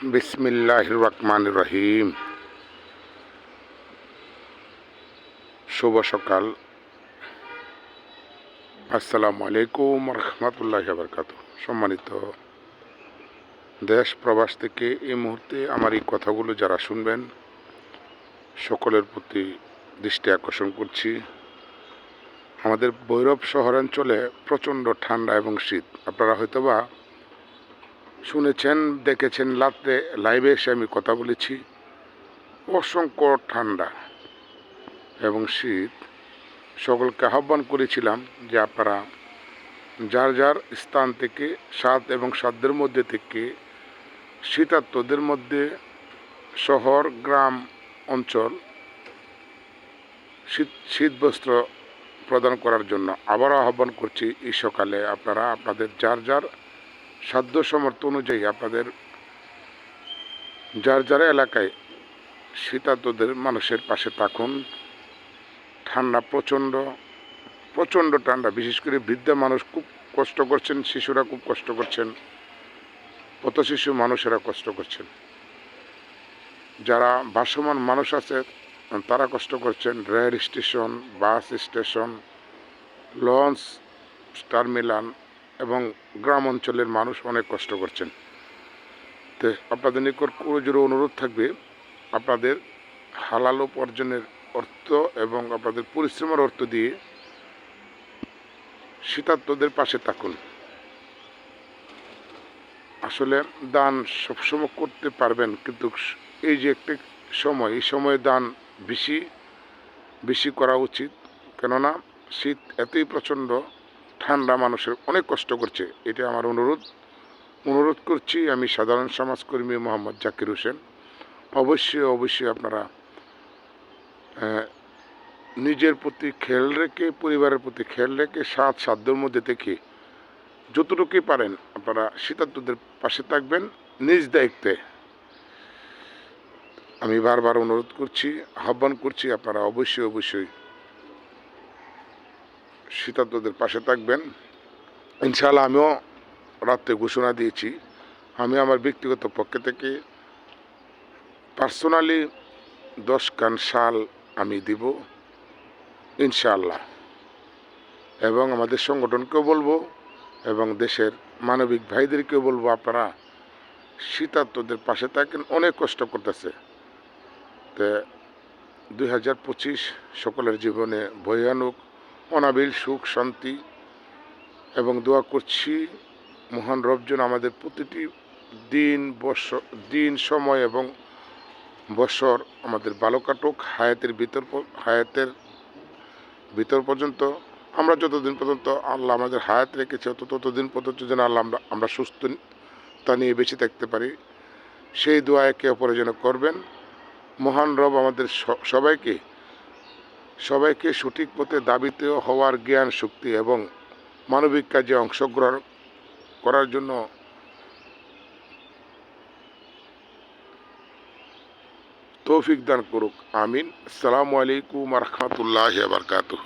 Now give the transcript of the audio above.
বিসমিল্লাহির রহমানির রহিম। শুভ সকাল। আসসালামু আলাইকুম রহমতুল্লাহি ওয়া বারাকাতুহু। সম্মানিত দেশ প্রবাস থেকে এই মুহূর্তে আমার এই কথাগুলো যারা শুনবেন সকলের প্রতি দৃষ্টি আকর্ষণ করছি। আমাদের ভৈরব শহরাঞ্চলে প্রচণ্ড ঠান্ডা এবং শীত। আপনারা হয়তোবা শুনেছেন, দেখেছেন, রাত্রে লাইভে এসে আমি কথা বলেছি। অসংখ্য ঠান্ডা এবং শীত। সকলকে আহ্বান করেছিলাম যে আপনারা যার যার স্থান থেকে সাত এবং সাধ্যের মধ্যে থেকে শীতার্তদের মধ্যে শহর, গ্রাম, অঞ্চল শীতবস্ত্র প্রদান করার জন্য আবারও আহ্বান করছি। এই সকালে আপনারা আপনাদের যার যার সাধ্য সামর্থ্য অনুযায়ী আপনাদের যার যার এলাকায় শীতার্তদের মানুষের পাশে থাকুন। ঠান্ডা প্রচণ্ড ঠান্ডা। বিশেষ করে বৃদ্ধ মানুষ খুব কষ্ট করছেন, শিশুরা খুব কষ্ট করছেন, পথ শিশু মানুষেরা কষ্ট করছেন, যারা ভাসমান মানুষ আছে তারা কষ্ট করছেন। Rail station, bus station, launch terminal এবং গ্রাম অঞ্চলের মানুষ অনেক কষ্ট করছেন। তো আপনাদের নিকট জোরে অনুরোধ থাকবে, আপনাদের হালাল উপার্জনের অর্থ এবং আপনাদের পরিশ্রমের অর্থ দিয়ে শীতার্তদের পাশে থাকুন। আসলে দান সবসময় করতে পারবেন, কিন্তু এই যে একটি সময়, এই সময়ে দান বেশি করা উচিত। কেননা শীত এতই প্রচণ্ড, ঠান্ডা মানুষের অনেক কষ্ট করছে। এটা আমার অনুরোধ করছি আমি সাধারণ সমাজকর্মী মোহাম্মদ জাকির হোসেন। অবশ্যই আপনারা নিজের প্রতি খেয়াল রেখে, পরিবারের প্রতি খেয়াল রেখে সাধ্যের মধ্যে থেকে যতটুকুই পারেন আপনারা শীতার্তদের পাশে থাকবেন নিজ দায়িত্বে। আমি বারবার অনুরোধ করছি, আহ্বান করছি, আপনারা অবশ্যই শীতার্তদের পাশে থাকবেন। ইনশাআল্লাহ আমিও রাত্রে ঘোষণা দিয়েছি, আমি আমার ব্যক্তিগত পক্ষ থেকে পার্সোনালি 10 কান শাল আমি দিব ইনশাআল্লাহ। এবং আমাদের সংগঠনকেও বলবো এবং দেশের মানবিক ভাইদেরকেও বলবো, আপনারা শীতার্তদের পাশে থাকেন। অনেক কষ্ট করতেছে। তো 2025 সকলের জীবনে ভয়ানক অনাবিল সুখ শান্তি এবং দোয়া করছি মহান রব যেন আমাদের প্রতিটি দিন সময় এবং বছর আমাদের ভালো কাটুক। হায়াতের ভিতর পর্যন্ত আমরা যতদিন পর্যন্ত আল্লাহ আমাদের হায়াত রেখেছে ততদিন পর্যন্ত যেন আল্লাহ আমরা সুস্থতা নিয়ে বেঁচে থাকতে পারি, সেই দোয়া একে অপরে যেন করবেন। মহান রব আমাদের সবাইকে সঠিক পথে দাবিতে হওয়ার জ্ঞান, শক্তি এবং মানবিক কাজে অংশগ্রহণ করার জন্য তৌফিক দান করুক। আমিন। আসসালামু আলাইকুম রহমতুল্লাহি ওয়া বারাকাতুহু।